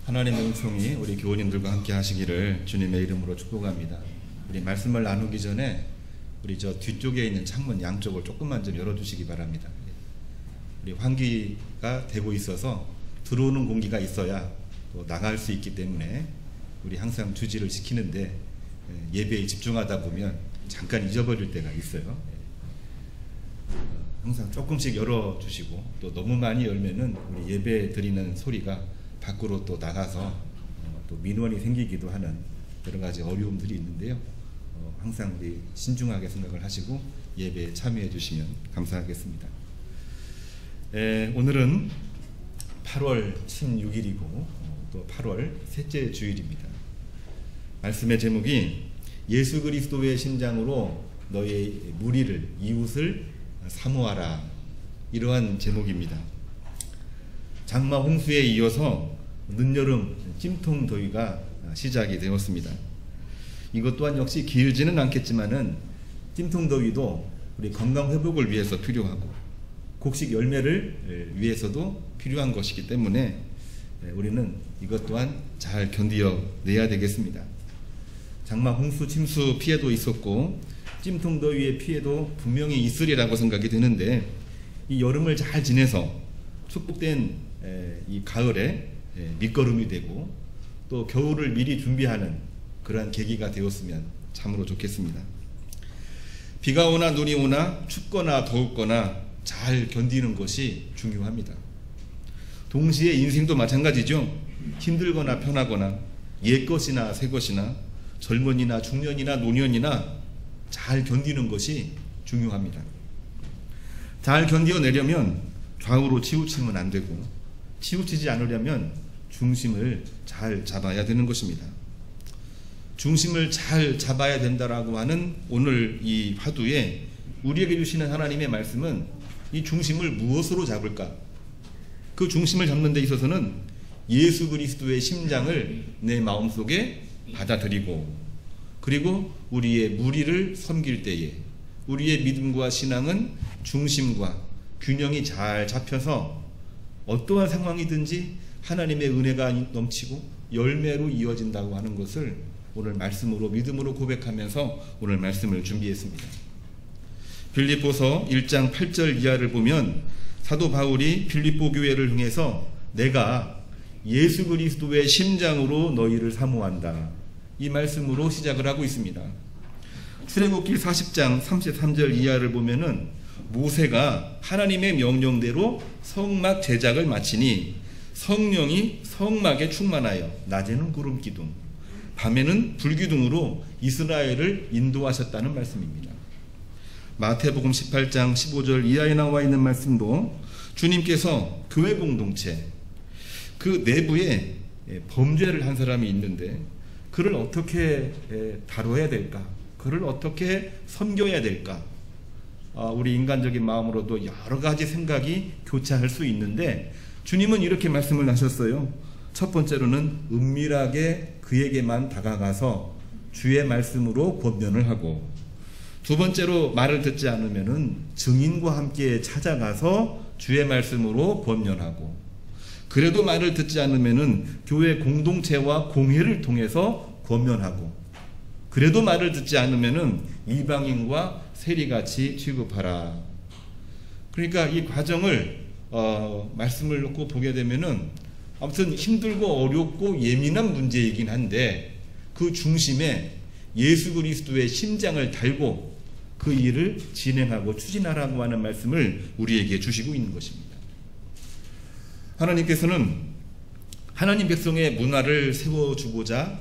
하나님의 은총이 우리 교우님들과 함께 하시기를 주님의 이름으로 축복합니다. 우리 말씀을 나누기 전에 우리 저 뒤쪽에 있는 창문 양쪽을 조금만 좀 열어주시기 바랍니다. 우리 환기가 되고 있어서 들어오는 공기가 있어야 또 나갈 수 있기 때문에 우리 항상 주지를 지키는데 예배에 집중하다 보면 잠깐 잊어버릴 때가 있어요. 항상 조금씩 열어주시고 또 너무 많이 열면은 우리 예배 드리는 소리가 밖으로 또 나가서 또 민원이 생기기도 하는 여러 가지 어려움들이 있는데요. 항상 우리 신중하게 생각을 하시고 예배에 참여해 주시면 감사하겠습니다. 오늘은 8월 16일이고 또 8월 셋째 주일입니다. 말씀의 제목이 예수 그리스도의 심장으로 너의 무리를 이웃을 사모하라, 이러한 제목입니다. 장마 홍수에 이어서 늦여름 찜통 더위가 시작이 되었습니다. 이것 또한 역시 길지는 않겠지만은 찜통 더위도 우리 건강 회복을 위해서 필요하고 곡식 열매를 위해서도 필요한 것이기 때문에 우리는 이것 또한 잘 견디어내야 되겠습니다. 장마 홍수 침수 피해도 있었고 찜통 더위의 피해도 분명히 있으리라고 생각이 되는데, 이 여름을 잘 지내서 축복된 이 가을에 밑거름이 되고 또 겨울을 미리 준비하는 그러한 계기가 되었으면 참으로 좋겠습니다. 비가 오나 눈이 오나 춥거나 더웠거나 잘 견디는 것이 중요합니다. 동시에 인생도 마찬가지죠. 힘들거나 편하거나 옛것이나 새것이나 젊은이나 중년이나 노년이나 잘 견디는 것이 중요합니다. 잘 견뎌내려면 좌우로 치우치면 안 되고 치우치지 않으려면 중심을 잘 잡아야 되는 것입니다. 중심을 잘 잡아야 된다라고 하는 오늘 이 화두에 우리에게 주시는 하나님의 말씀은 이 중심을 무엇으로 잡을까? 그 중심을 잡는 데 있어서는 예수 그리스도의 심장을 내 마음속에 받아들이고, 그리고 우리의 무리를 섬길 때에 우리의 믿음과 신앙은 중심과 균형이 잘 잡혀서 어떠한 상황이든지 하나님의 은혜가 넘치고 열매로 이어진다고 하는 것을 오늘 말씀으로 믿음으로 고백하면서 오늘 말씀을 준비했습니다. 빌립보서 1장 8절 이하를 보면 사도 바울이 빌립보 교회를 향해서 내가 예수 그리스도의 심장으로 너희를 사모한다, 이 말씀으로 시작을 하고 있습니다. 출애굽기 40장 33절 이하를 보면은 모세가 하나님의 명령대로 성막 제작을 마치니 성령이 성막에 충만하여 낮에는 구름 기둥, 밤에는 불 기둥으로 이스라엘을 인도하셨다는 말씀입니다. 마태복음 18장 15절 이하에 나와 있는 말씀도 주님께서 교회 공동체 그 내부에 범죄를 한 사람이 있는데 그를 어떻게 다뤄야 될까? 그를 어떻게 섬겨야 될까? 우리 인간적인 마음으로도 여러 가지 생각이 교차할 수 있는데 주님은 이렇게 말씀을 하셨어요. 첫 번째로는 은밀하게 그에게만 다가가서 주의 말씀으로 권면을 하고, 두 번째로 말을 듣지 않으면은 증인과 함께 찾아가서 주의 말씀으로 권면하고, 그래도 말을 듣지 않으면은 교회 공동체와 공회를 통해서 권면하고, 그래도 말을 듣지 않으면은 이방인과 세리같이 취급하라. 그러니까 이 과정을 말씀을 놓고 보게 되면은 아무튼 힘들고 어렵고 예민한 문제이긴 한데 그 중심에 예수 그리스도의 심장을 달고 그 일을 진행하고 추진하라고 하는 말씀을 우리에게 주시고 있는 것입니다. 하나님께서는 하나님 백성의 문화를 세워주고자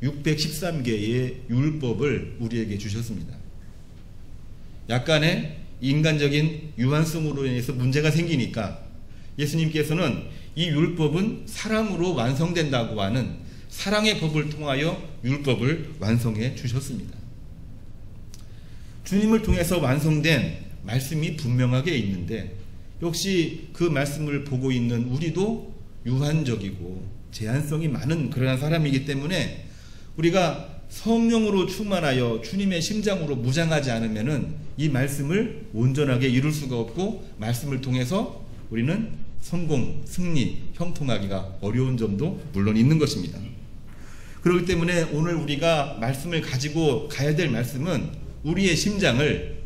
613개의 율법을 우리에게 주셨습니다. 약간의 인간적인 유한성으로 인해서 문제가 생기니까 예수님께서는 이 율법은 사랑으로 완성된다고 하는 사랑의 법을 통하여 율법을 완성해 주셨습니다. 주님을 통해서 완성된 말씀이 분명하게 있는데 역시 그 말씀을 보고 있는 우리도 유한적이고 제한성이 많은 그러한 사람이기 때문에 우리가 성령으로 충만하여 주님의 심장으로 무장하지 않으면은 이 말씀을 온전하게 이룰 수가 없고 말씀을 통해서 우리는 성공, 승리, 형통하기가 어려운 점도 물론 있는 것입니다. 그렇기 때문에 오늘 우리가 말씀을 가지고 가야 될 말씀은 우리의 심장을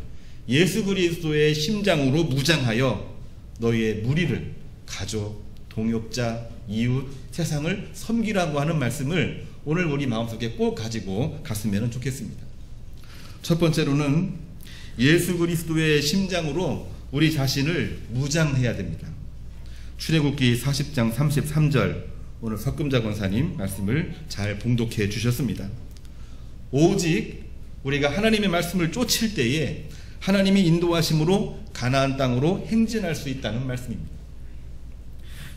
예수 그리스도의 심장으로 무장하여 너희의 무리를, 가족, 동역자, 이웃, 세상을 섬기라고 하는 말씀을 오늘 우리 마음속에 꼭 가지고 갔으면 좋겠습니다. 첫 번째로는 예수 그리스도의 심장으로 우리 자신을 무장해야 됩니다. 출애굽기 40장 33절 오늘 석금자 권사님 말씀을 잘 봉독해 주셨습니다. 오직 우리가 하나님의 말씀을 쫓을 때에 하나님이 인도하심으로 가나안 땅으로 행진할 수 있다는 말씀입니다.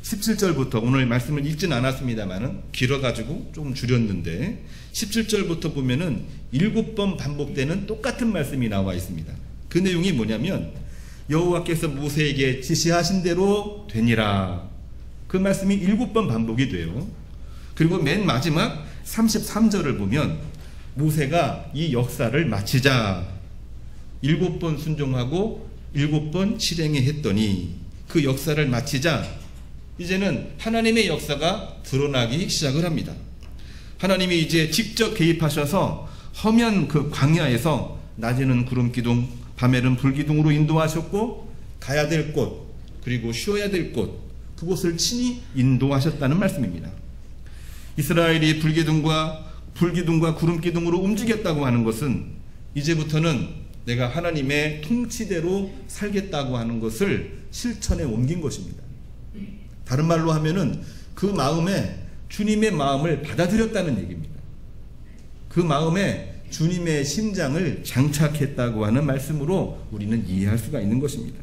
17절부터 오늘 말씀을 읽진 않았습니다만은 길어가지고 조금 줄였는데 17절부터 보면은 7번 반복되는 똑같은 말씀이 나와 있습니다. 그 내용이 뭐냐면 여호와께서 모세에게 지시하신 대로 되니라. 그 말씀이 7번 반복이 돼요. 그리고 맨 마지막 33절을 보면 모세가 이 역사를 마치자 7번 순종하고 7번 실행해 했더니 그 역사를 마치자 이제는 하나님의 역사가 드러나기 시작을 합니다. 하나님이 이제 직접 개입하셔서 험한 그 광야에서 낮에는 구름기둥, 밤에는 불기둥으로 인도하셨고 가야 될 곳, 그리고 쉬어야 될 곳, 그곳을 친히 인도하셨다는 말씀입니다. 이스라엘이 불기둥과 구름기둥으로 움직였다고 하는 것은 이제부터는 내가 하나님의 통치대로 살겠다고 하는 것을 실천에 옮긴 것입니다. 다른 말로 하면은 그 마음에 주님의 마음을 받아들였다는 얘기입니다. 그 마음에 주님의 심장을 장착했다고 하는 말씀으로 우리는 이해할 수가 있는 것입니다.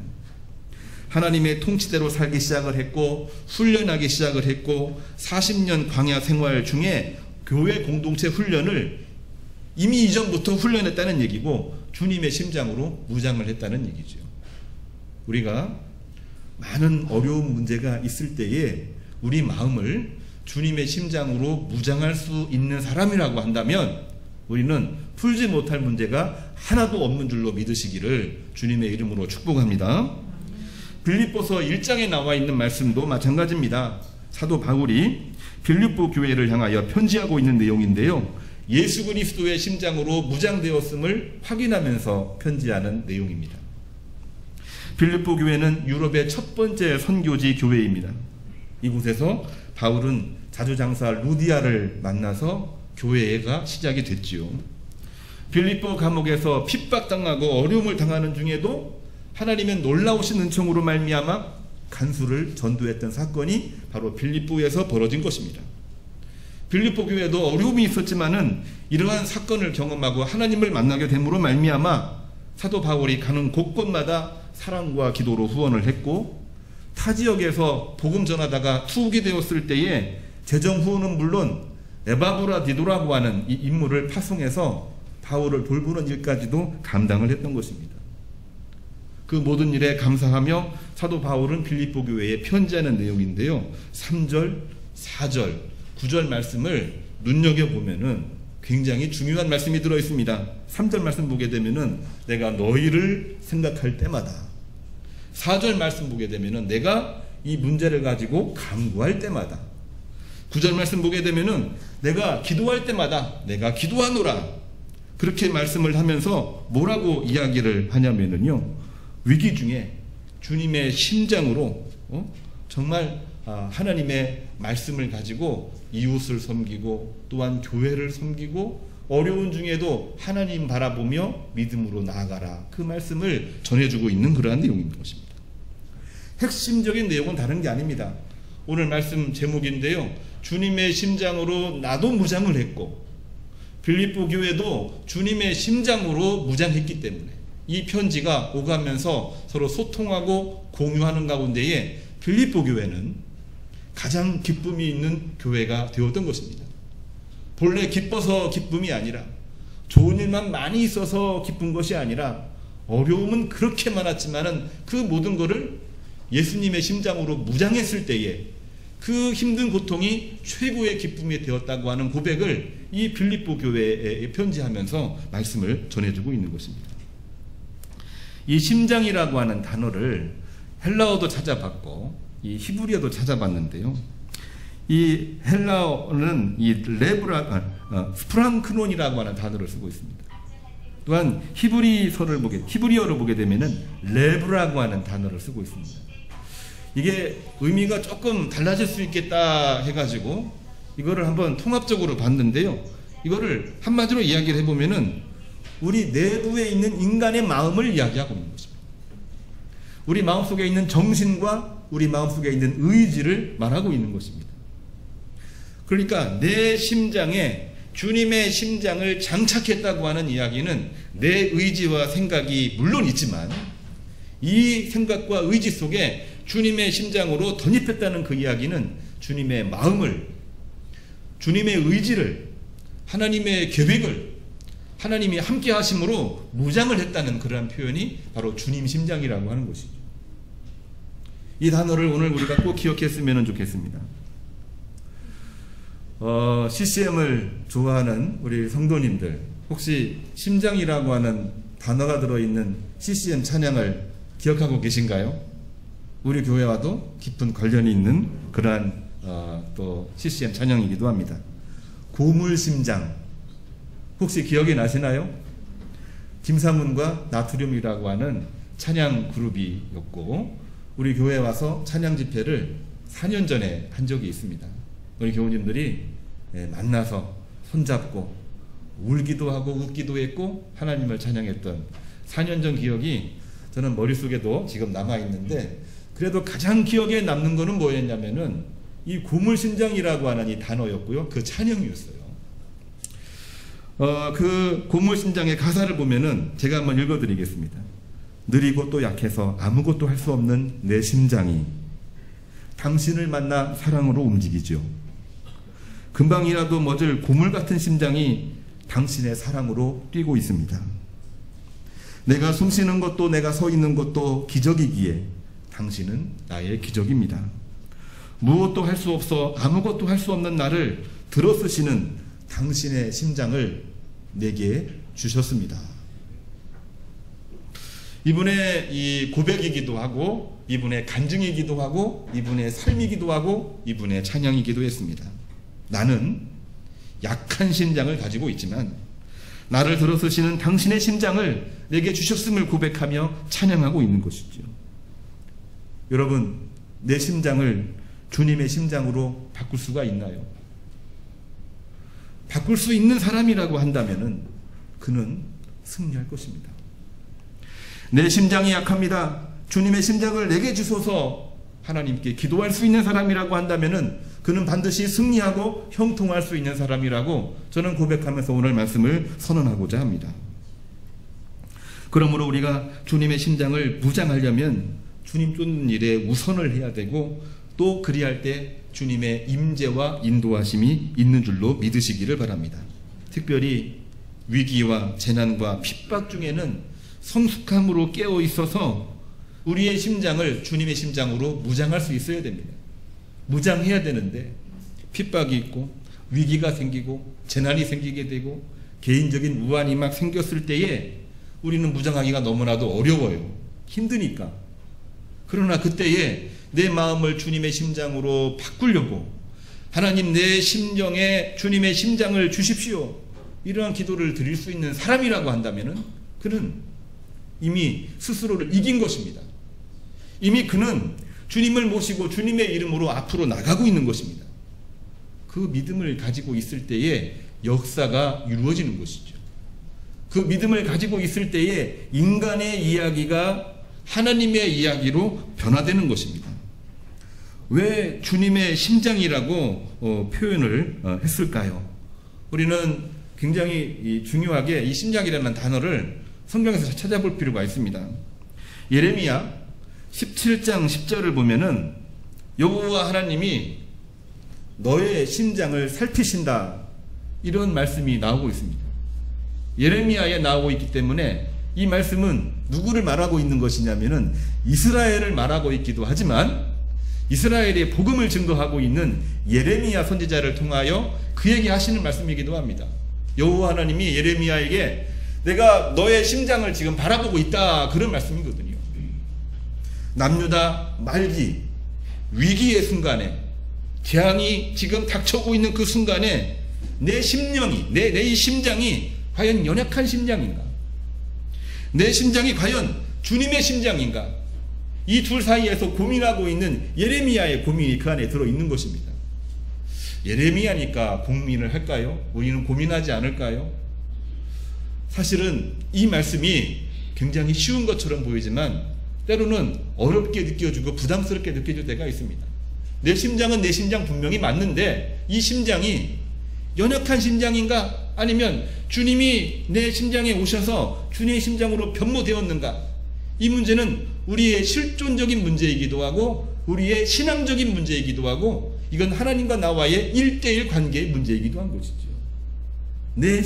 하나님의 통치대로 살기 시작을 했고 훈련하기 시작을 했고 40년 광야 생활 중에 교회 공동체 훈련을 이미 이전부터 훈련했다는 얘기고 주님의 심장으로 무장을 했다는 얘기죠. 우리가 많은 어려운 문제가 있을 때에 우리 마음을 주님의 심장으로 무장할 수 있는 사람이라고 한다면 우리는 풀지 못할 문제가 하나도 없는 줄로 믿으시기를 주님의 이름으로 축복합니다. 빌립보서 1장에 나와 있는 말씀도 마찬가지입니다. 사도 바울이 빌립보 교회를 향하여 편지하고 있는 내용인데요. 예수 그리스도의 심장으로 무장되었음을 확인하면서 편지하는 내용입니다. 빌립보 교회는 유럽의 첫 번째 선교지 교회입니다. 이곳에서 바울은 자주장사 루디아를 만나서 교회가 시작이 됐지요. 빌립보 감옥에서 핍박당하고 어려움을 당하는 중에도 하나님의 놀라우신 은총으로 말미암아 간수를 전도했던 사건이 바로 빌립보에서 벌어진 것입니다. 빌립보 교회도 어려움이 있었지만은 이러한 사건을 경험하고 하나님을 만나게 됨으로 말미암아 사도 바울이 가는 곳곳마다 사랑과 기도로 후원을 했고 타 지역에서 복음 전하다가 투옥이 되었을 때에 재정 후원은 물론 에바브라디도라고 하는 이 인물을 파송해서 바울을 돌보는 일까지도 감당을 했던 것입니다. 그 모든 일에 감사하며 사도 바울은 빌립보 교회에 편지하는 내용인데요. 3절, 4절, 9절 말씀을 눈여겨보면은 굉장히 중요한 말씀이 들어있습니다. 3절 말씀 보게 되면은 내가 너희를 생각할 때마다 4절 말씀 보게 되면은 내가 이 문제를 가지고 간구할 때마다 9절 말씀 보게 되면은 내가 기도할 때마다 내가 기도하노라 그렇게 말씀을 하면서 뭐라고 이야기를 하냐면은요. 위기 중에 주님의 심장으로 정말 하나님의 말씀을 가지고 이웃을 섬기고 또한 교회를 섬기고 어려운 중에도 하나님 바라보며 믿음으로 나아가라 그 말씀을 전해주고 있는 그러한 내용인 것입니다. 핵심적인 내용은 다른 게 아닙니다. 오늘 말씀 제목인데요. 주님의 심장으로 나도 무장을 했고 빌립보 교회도 주님의 심장으로 무장했기 때문에 이 편지가 오가면서 서로 소통하고 공유하는 가운데에 빌립보 교회는 가장 기쁨이 있는 교회가 되었던 것입니다. 본래 기뻐서 기쁨이 아니라 좋은 일만 많이 있어서 기쁜 것이 아니라 어려움은 그렇게 많았지만은 그 모든 것을 예수님의 심장으로 무장했을 때에 그 힘든 고통이 최고의 기쁨이 되었다고 하는 고백을 이 빌립보 교회에 편지하면서 말씀을 전해주고 있는 것입니다. 이 심장이라고 하는 단어를 헬라어도 찾아봤고 이 히브리어도 찾아봤는데요. 이 헬라어는 이 스프랑크논이라고 하는 단어를 쓰고 있습니다. 또한 히브리어를 보게 되면은 레브라고 하는 단어를 쓰고 있습니다. 이게 의미가 조금 달라질 수 있겠다 해가지고 이거를 한번 통합적으로 봤는데요. 이거를 한마디로 이야기를 해보면은 우리 내부에 있는 인간의 마음을 이야기하고 있는 것입니다. 우리 마음속에 있는 정신과 우리 마음속에 있는 의지를 말하고 있는 것입니다. 그러니까 내 심장에 주님의 심장을 장착했다고 하는 이야기는 내 의지와 생각이 물론 있지만 이 생각과 의지 속에 주님의 심장으로 덧입혔다는 그 이야기는 주님의 마음을, 주님의 의지를, 하나님의 계획을 하나님이 함께 하심으로 무장을 했다는 그러한 표현이 바로 주님 심장이라고 하는 것이죠. 이 단어를 오늘 우리가 꼭 기억했으면 좋겠습니다. CCM을 좋아하는 우리 성도님들, 혹시 심장이라고 하는 단어가 들어있는 CCM 찬양을 기억하고 계신가요? 우리 교회와도 깊은 관련이 있는 그러한 또 CCM 찬양이기도 합니다. 고물심장, 혹시 기억이 나시나요? 김사문과 나트륨이라고 하는 찬양 그룹이었고 우리 교회에 와서 찬양 집회를 4년 전에 한 적이 있습니다. 우리 교우님들이 만나서 손잡고 울기도 하고 웃기도 했고 하나님을 찬양했던 4년 전 기억이 저는 머릿속에도 지금 남아있는데, 그래도 가장 기억에 남는 거는 뭐였냐면은 이 고물심장이라고 하는 이 단어였고요, 그 찬양이었어요. 그 고물심장의 가사를 보면은 제가 한번 읽어드리겠습니다. 느리고 또 약해서 아무것도 할 수 없는 내 심장이 당신을 만나 사랑으로 움직이죠. 금방이라도 멎을 고물 같은 심장이 당신의 사랑으로 뛰고 있습니다. 내가 숨쉬는 것도 내가 서 있는 것도 기적이기에 당신은 나의 기적입니다. 무엇도 할 수 없어 아무것도 할 수 없는 나를 들어쓰시는 당신의 심장을 내게 주셨습니다. 이분의 이 고백이기도 하고 이분의 간증이기도 하고 이분의 삶이기도 하고 이분의 찬양이기도 했습니다. 나는 약한 심장을 가지고 있지만 나를 들어쓰시는 당신의 심장을 내게 주셨음을 고백하며 찬양하고 있는 것이죠. 여러분, 내 심장을 주님의 심장으로 바꿀 수가 있나요? 바꿀 수 있는 사람이라고 한다면은 그는 승리할 것입니다. 내 심장이 약합니다. 주님의 심장을 내게 주소서 하나님께 기도할 수 있는 사람이라고 한다면은 그는 반드시 승리하고 형통할 수 있는 사람이라고 저는 고백하면서 오늘 말씀을 선언하고자 합니다. 그러므로 우리가 주님의 심장을 무장하려면 주님 쫓는 일에 우선을 해야 되고 또 그리할 때 주님의 임재와 인도하심이 있는 줄로 믿으시기를 바랍니다. 특별히 위기와 재난과 핍박 중에는 성숙함으로 깨어 있어서 우리의 심장을 주님의 심장으로 무장할 수 있어야 됩니다. 무장해야 되는데 핍박이 있고 위기가 생기고 재난이 생기게 되고 개인적인 우환이 막 생겼을 때에 우리는 무장하기가 너무나도 어려워요. 힘드니까. 그러나 그때에 내 마음을 주님의 심장으로 바꾸려고 하나님 내 심정에 주님의 심장을 주십시오, 이러한 기도를 드릴 수 있는 사람이라고 한다면은 그는 이미 스스로를 이긴 것입니다. 이미 그는 주님을 모시고 주님의 이름으로 앞으로 나가고 있는 것입니다. 그 믿음을 가지고 있을 때에 역사가 이루어지는 것이죠. 그 믿음을 가지고 있을 때에 인간의 이야기가 하나님의 이야기로 변화되는 것입니다. 왜 주님의 심장이라고 표현을 했을까요? 우리는 굉장히 중요하게 이 심장이라는 단어를 성경에서 찾아볼 필요가 있습니다. 예레미야 17장 10절을 보면은 여호와 하나님이 너의 심장을 살피신다, 이런 말씀이 나오고 있습니다. 예레미야에 나오고 있기 때문에 이 말씀은 누구를 말하고 있는 것이냐면은 이스라엘을 말하고 있기도 하지만 이스라엘의 복음을 증거하고 있는 예레미야 선지자를 통하여 그에게 하시는 말씀이기도 합니다. 여호와 하나님이 예레미야에게 내가 너의 심장을 지금 바라보고 있다, 그런 말씀이거든요. 남유다 말기 위기의 순간에, 재앙이 지금 닥쳐오고 있는 그 순간에 내 심령이, 내 이 심장이 과연 연약한 심장인가? 내 심장이 과연 주님의 심장인가? 이 둘 사이에서 고민하고 있는 예레미야의 고민이 그 안에 들어있는 것입니다. 예레미야니까 고민을 할까요? 우리는 고민하지 않을까요? 사실은 이 말씀이 굉장히 쉬운 것처럼 보이지만 때로는 어렵게 느껴지고 부담스럽게 느껴질 때가 있습니다. 내 심장은 내 심장 분명히 맞는데 이 심장이 연약한 심장인가? 아니면 주님이 내 심장에 오셔서 주님의 심장으로 변모되었는가? 이 문제는 우리의 실존적인 문제이기도 하고 우리의 신앙적인 문제이기도 하고 이건 하나님과 나와의 1:1 관계의 문제이기도 한 것이죠. 내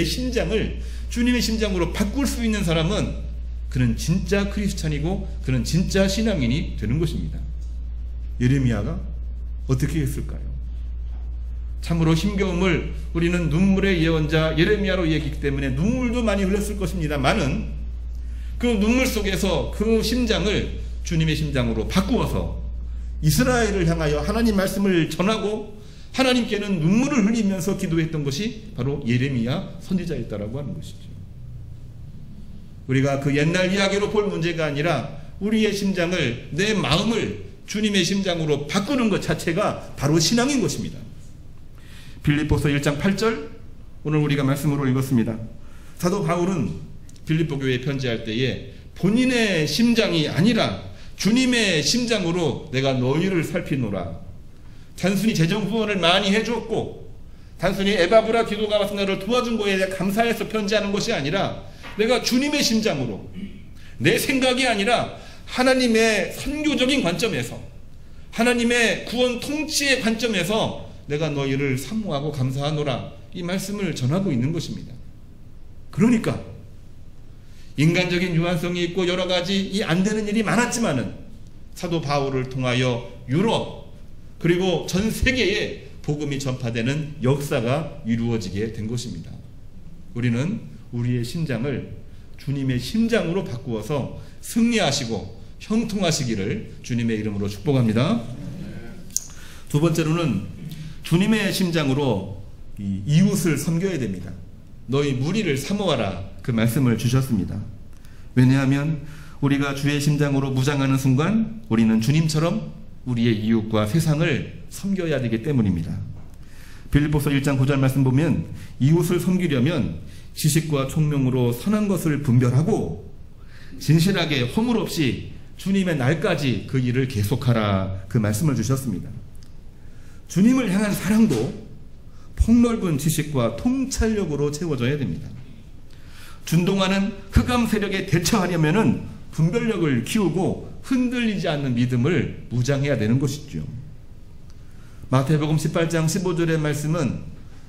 심장을 주님의 심장으로 바꿀 수 있는 사람은 그는 진짜 크리스찬이고 그는 진짜 신앙인이 되는 것입니다. 예레미야가 어떻게 했을까요? 참으로 힘겨움을 우리는 눈물의 예언자 예레미야로 얘기했기 때문에 눈물도 많이 흘렸을 것입니다만은 그 눈물 속에서 그 심장을 주님의 심장으로 바꾸어서 이스라엘을 향하여 하나님 말씀을 전하고 하나님께는 눈물을 흘리면서 기도했던 것이 바로 예레미야 선지자였다라고 하는 것이죠. 우리가 그 옛날 이야기로 볼 문제가 아니라 우리의 심장을, 내 마음을 주님의 심장으로 바꾸는 것 자체가 바로 신앙인 것입니다. 빌립보서 1장 8절 오늘 우리가 말씀으로 읽었습니다. 사도 바울은 빌립보 교회에 편지할 때에 본인의 심장이 아니라 주님의 심장으로 내가 너희를 살피노라. 단순히 재정 후원을 많이 해주었고 단순히 에바브라 기도가 와서 나를 도와준 거에 대해 감사해서 편지하는 것이 아니라 내가 주님의 심장으로 내 생각이 아니라 하나님의 선교적인 관점에서 하나님의 구원 통치의 관점에서 내가 너희를 사모하고 감사하노라 이 말씀을 전하고 있는 것입니다. 그러니까 인간적인 유한성이 있고 여러 가지 이 안 되는 일이 많았지만은 사도 바울을 통하여 유럽 그리고 전 세계에 복음이 전파되는 역사가 이루어지게 된 것입니다. 우리는 우리의 심장을 주님의 심장으로 바꾸어서 승리하시고 형통하시기를 주님의 이름으로 축복합니다. 두 번째로는 주님의 심장으로 이웃을 섬겨야 됩니다. 너희 무리를 사모하라 그 말씀을 주셨습니다. 왜냐하면 우리가 주의 심장으로 무장하는 순간 우리는 주님처럼 우리의 이웃과 세상을 섬겨야 되기 때문입니다. 빌립보서 1장 9절 말씀 보면 이웃을 섬기려면 지식과 총명으로 선한 것을 분별하고 진실하게 허물 없이 주님의 날까지 그 일을 계속하라 그 말씀을 주셨습니다. 주님을 향한 사랑도 폭넓은 지식과 통찰력으로 채워져야 됩니다. 준동하는 흑암 세력에 대처하려면은 분별력을 키우고 흔들리지 않는 믿음을 무장해야 되는 것이죠. 마태복음 18장 15절의 말씀은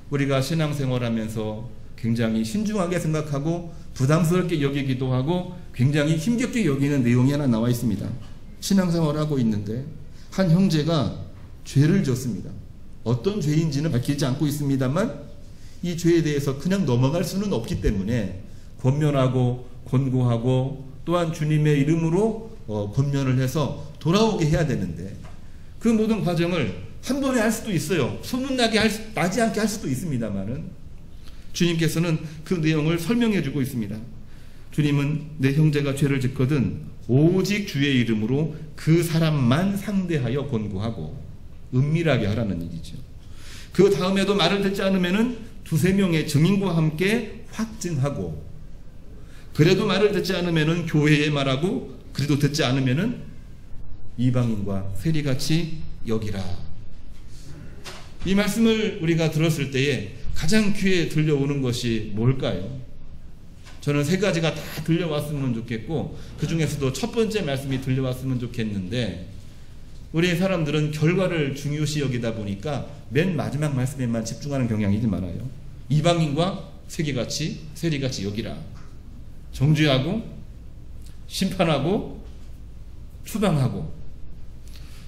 우리가 신앙생활하면서 굉장히 신중하게 생각하고 부담스럽게 여기기도 하고 굉장히 힘겹게 여기는 내용이 하나 나와 있습니다. 신앙생활하고 있는데 한 형제가 죄를 졌습니다. 어떤 죄인지는 밝히지 않고 있습니다만 이 죄에 대해서 그냥 넘어갈 수는 없기 때문에 권면하고 권고하고 또한 주님의 이름으로 권면을 해서 돌아오게 해야 되는데 그 모든 과정을 한 번에 할 수도 있어요. 소문나지 않게 할 수도 있습니다만은 주님께서는 그 내용을 설명해 주고 있습니다. 주님은 내 형제가 죄를 짓거든 오직 주의 이름으로 그 사람만 상대하여 권고하고 은밀하게 하라는 얘기죠. 그 다음에도 말을 듣지 않으면은 두세 명의 증인과 함께 확증하고 그래도 말을 듣지 않으면은 교회에 말하고 그래도 듣지 않으면은 이방인과 세리같이 여기라. 이 말씀을 우리가 들었을 때에 가장 귀에 들려오는 것이 뭘까요? 저는 세 가지가 다 들려왔으면 좋겠고 그 중에서도 첫 번째 말씀이 들려왔으면 좋겠는데 우리 사람들은 결과를 중요시 여기다 보니까 맨 마지막 말씀에만 집중하는 경향이 좀 많아요. 이방인과 세리같이 여기라. 정죄하고 심판하고 추방하고.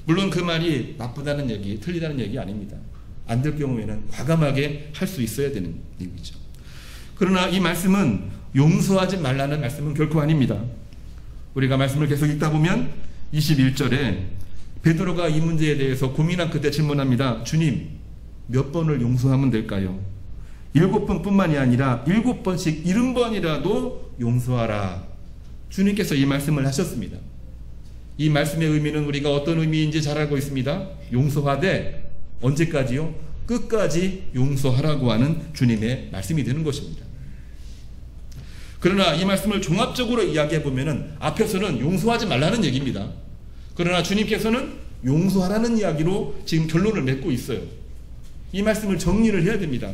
물론 그 말이 나쁘다는 얘기, 틀리다는 얘기 아닙니다. 안 될 경우에는 과감하게 할 수 있어야 되는 얘기죠. 그러나 이 말씀은 용서하지 말라는 말씀은 결코 아닙니다. 우리가 말씀을 계속 읽다 보면 21절에 베드로가 이 문제에 대해서 고민한 그때 질문합니다. 주님, 몇 번을 용서하면 될까요? 7번뿐만이 아니라 7번씩 70번이라도 용서하라. 주님께서 이 말씀을 하셨습니다. 이 말씀의 의미는 우리가 어떤 의미인지 잘 알고 있습니다. 용서하되 언제까지요? 끝까지 용서하라고 하는 주님의 말씀이 되는 것입니다. 그러나 이 말씀을 종합적으로 이야기해 보면은 앞에서는 용서하지 말라는 얘기입니다. 그러나 주님께서는 용서하라는 이야기로 지금 결론을 맺고 있어요. 이 말씀을 정리를 해야 됩니다.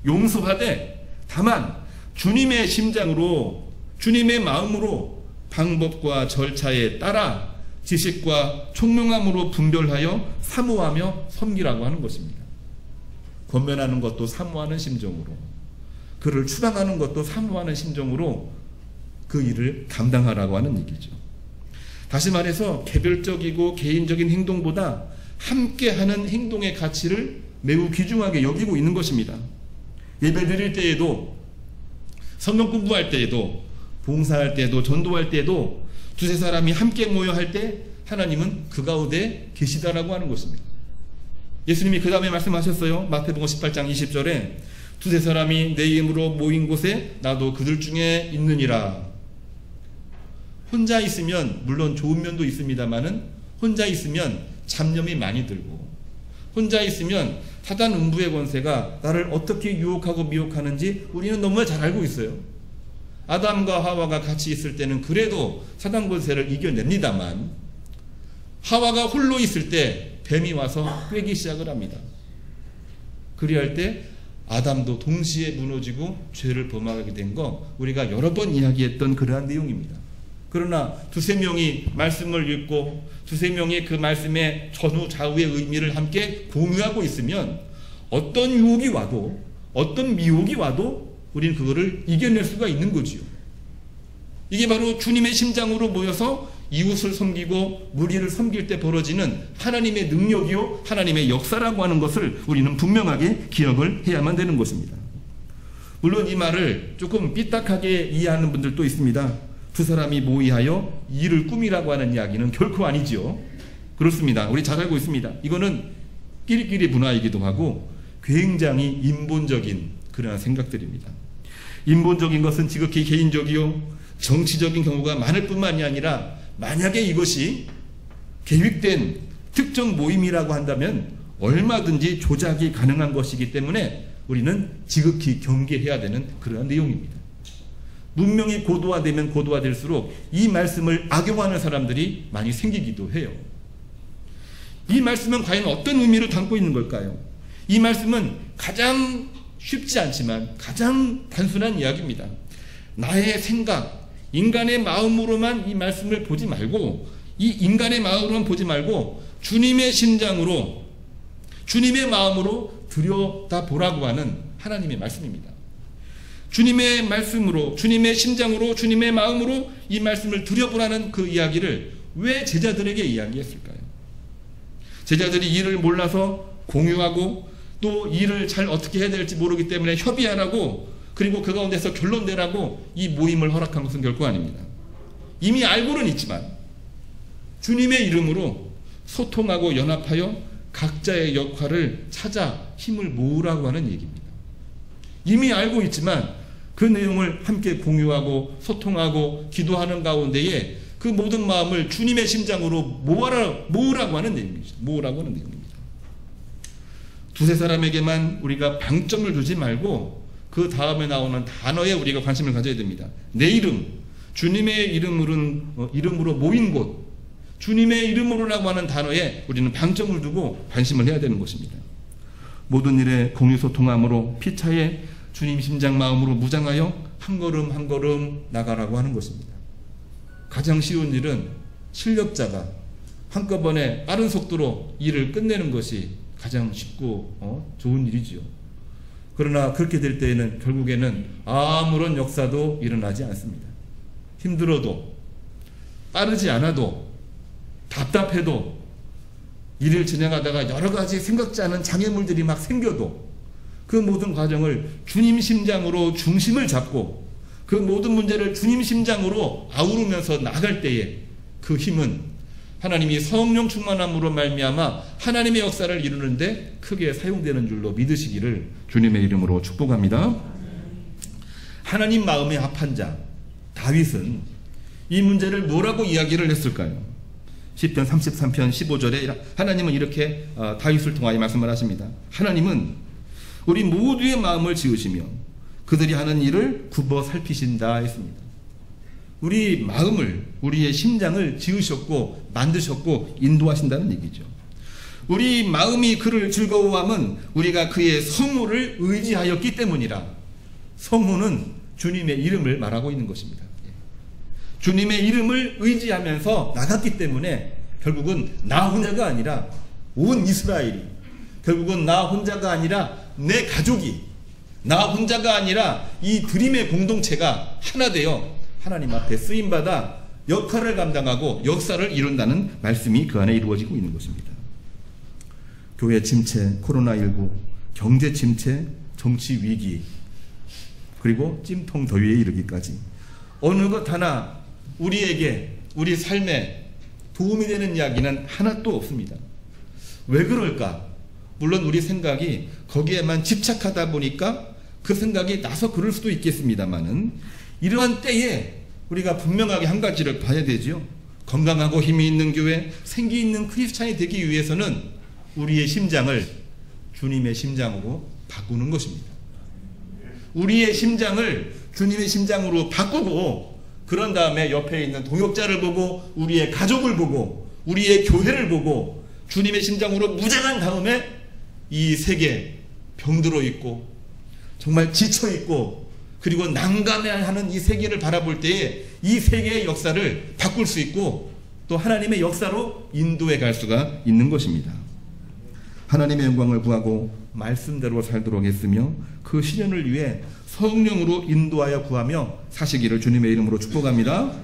용서하되 다만 주님의 심장으로, 주님의 마음으로 방법과 절차에 따라 지식과 총명함으로 분별하여 사모하며 섬기라고 하는 것입니다. 권면하는 것도 사모하는 심정으로, 그를 추방하는 것도 사모하는 심정으로 그 일을 감당하라고 하는 얘기죠. 다시 말해서 개별적이고 개인적인 행동보다 함께하는 행동의 가치를 매우 귀중하게 여기고 있는 것입니다. 예배 드릴 때에도, 성경 공부할 때에도, 봉사할 때에도, 전도할 때에도 두세 사람이 함께 모여 할 때 하나님은 그 가운데 계시다라고 하는 것입니다. 예수님이 그 다음에 말씀하셨어요. 마태복음 18장 20절에 두세 사람이 내 이름으로 모인 곳에 나도 그들 중에 있느니라. 혼자 있으면 물론 좋은 면도 있습니다만은 혼자 있으면 잡념이 많이 들고, 혼자 있으면 사단 음부의 권세가 나를 어떻게 유혹하고 미혹하는지 우리는 너무 잘 알고 있어요. 아담과 하와가 같이 있을 때는 그래도 사단 권세를 이겨냅니다만, 하와가 홀로 있을 때 뱀이 와서 꿰기 시작을 합니다. 그리할 때 아담도 동시에 무너지고 죄를 범하게 된 거 우리가 여러 번 이야기했던 그러한 내용입니다. 그러나 두세 명이 말씀을 읽고 두세 명이 그 말씀의 전후 좌우의 의미를 함께 공유하고 있으면 어떤 유혹이 와도, 어떤 미혹이 와도 우리는 그거를 이겨낼 수가 있는 거지요. 이게 바로 주님의 심장으로 모여서 이웃을 섬기고 무리를 섬길 때 벌어지는 하나님의 능력이요, 하나님의 역사라고 하는 것을 우리는 분명하게 기억을 해야만 되는 것입니다. 물론 이 말을 조금 삐딱하게 이해하는 분들도 있습니다. 두 사람이 모의하여 일을 꾸미라고 하는 이야기는 결코 아니지요. 그렇습니다. 우리 잘 알고 있습니다. 이거는 끼리끼리 문화이기도 하고 굉장히 인본적인 그러한 생각들입니다. 인본적인 것은 지극히 개인적이요, 정치적인 경우가 많을 뿐만이 아니라 만약에 이것이 계획된 특정 모임이라고 한다면 얼마든지 조작이 가능한 것이기 때문에 우리는 지극히 경계해야 되는 그러한 내용입니다. 문명이 고도화되면 고도화될수록 이 말씀을 악용하는 사람들이 많이 생기기도 해요. 이 말씀은 과연 어떤 의미를 담고 있는 걸까요? 이 말씀은 가장 쉽지 않지만 가장 단순한 이야기입니다. 나의 생각, 인간의 마음으로만 이 말씀을 보지 말고, 이 인간의 마음으로만 보지 말고 주님의 심장으로, 주님의 마음으로 들여다보라고 하는 하나님의 말씀입니다. 주님의 말씀으로, 주님의 심장으로, 주님의 마음으로 이 말씀을 들여보라는 그 이야기를 왜 제자들에게 이야기했을까요? 제자들이 일을 몰라서 공유하고 또 일을 잘 어떻게 해야 될지 모르기 때문에 협의하라고, 그리고 그 가운데서 결론 내라고 이 모임을 허락한 것은 결코 아닙니다. 이미 알고는 있지만 주님의 이름으로 소통하고 연합하여 각자의 역할을 찾아 힘을 모으라고 하는 얘기입니다. 이미 알고 있지만 그 내용을 함께 공유하고 소통하고 기도하는 가운데에 그 모든 마음을 주님의 심장으로 모으라고 하는 내용이죠. 모으라고 하는 내용입니다. 두세 사람에게만 우리가 방점을 두지 말고 그 다음에 나오는 단어에 우리가 관심을 가져야 됩니다. 내 이름, 주님의 이름으로 모인 곳, 주님의 이름으로라고 하는 단어에 우리는 방점을 두고 관심을 해야 되는 것입니다. 모든 일에 공유 소통함으로 피차에 주님 심장 마음으로 무장하여 한 걸음 한 걸음 나가라고 하는 것입니다. 가장 쉬운 일은 실력자가 한꺼번에 빠른 속도로 일을 끝내는 것이 가장 쉽고 좋은 일이지요. 그러나 그렇게 될 때에는 결국에는 아무런 역사도 일어나지 않습니다. 힘들어도, 빠르지 않아도, 답답해도, 일을 진행하다가 여러 가지 생각지 않은 장애물들이 막 생겨도 그 모든 과정을 주님 심장으로 중심을 잡고 그 모든 문제를 주님 심장으로 아우르면서 나갈 때에 그 힘은 하나님이 성령 충만함으로 말미암아 하나님의 역사를 이루는데 크게 사용되는 줄로 믿으시기를 주님의 이름으로 축복합니다. 하나님 마음에 합한 자 다윗은 이 문제를 뭐라고 이야기를 했을까요? 시편 33편 15절에 하나님은 이렇게 다윗을 통하여 말씀을 하십니다. 하나님은 우리 모두의 마음을 지으시며 그들이 하는 일을 굽어 살피신다 했습니다. 우리 마음을, 우리의 심장을 지으셨고 만드셨고 인도하신다는 얘기죠. 우리 마음이 그를 즐거워함은 우리가 그의 성호를 의지하였기 때문이라. 성호는 주님의 이름을 말하고 있는 것입니다. 주님의 이름을 의지하면서 나갔기 때문에 결국은 나 혼자가 아니라 온 이스라엘이, 결국은 나 혼자가 아니라 내 가족이, 나 혼자가 아니라 이 드림의 공동체가 하나 되어 하나님 앞에 쓰임받아 역할을 감당하고 역사를 이룬다는 말씀이 그 안에 이루어지고 있는 것입니다. 교회 침체, 코로나19, 경제 침체, 정치 위기, 그리고 찜통 더위에 이르기까지 어느 것 하나 우리에게, 우리 삶에 도움이 되는 이야기는 하나도 없습니다. 왜 그럴까? 물론 우리 생각이 거기에만 집착하다 보니까 그 생각이 나서 그럴 수도 있겠습니다만은 이러한 때에 우리가 분명하게 한 가지를 봐야 되죠. 건강하고 힘이 있는 교회, 생기 있는 크리스찬이 되기 위해서는 우리의 심장을 주님의 심장으로 바꾸는 것입니다. 우리의 심장을 주님의 심장으로 바꾸고 그런 다음에 옆에 있는 동역자를 보고 우리의 가족을 보고 우리의 교회를 보고 주님의 심장으로 무장한 다음에 이 세계 병들어 있고 정말 지쳐 있고 그리고 난감해하는 이 세계를 바라볼 때에 이 세계의 역사를 바꿀 수 있고 또 하나님의 역사로 인도해 갈 수가 있는 것입니다. 하나님의 영광을 구하고 말씀대로 살도록 했으며 그 실현을 위해 성령으로 인도하여 구하며 사시기를 주님의 이름으로 축복합니다.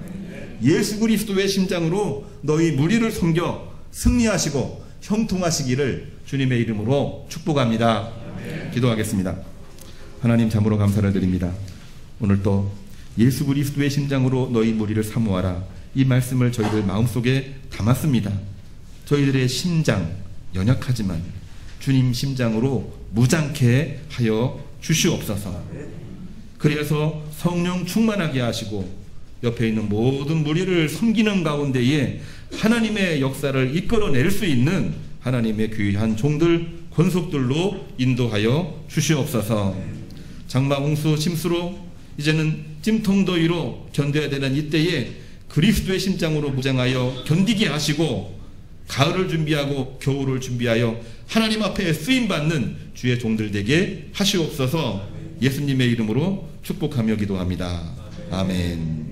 예수 그리스도의 심장으로 너희 무리를 섬겨 승리하시고 형통하시기를 주님의 이름으로 축복합니다. 기도하겠습니다. 하나님 참으로 감사를 드립니다. 오늘 또 예수 그리스도의 심장으로 너희 무리를 사모하라. 이 말씀을 저희들 마음속에 담았습니다. 저희들의 심장 연약하지만 주님 심장으로 무장케 하여 주시옵소서. 그래서 성령 충만하게 하시고 옆에 있는 모든 무리를 섬기는 가운데에 하나님의 역사를 이끌어낼 수 있는 하나님의 귀한 종들, 권속들로 인도하여 주시옵소서. 장마, 홍수, 침수로 이제는 찜통더위로 견뎌야 되는 이때에 그리스도의 심장으로 무장하여 견디게 하시고 가을을 준비하고 겨울을 준비하여 하나님 앞에 쓰임받는 주의 종들 되게 하시옵소서. 예수님의 이름으로 축복하며 기도합니다. 아멘.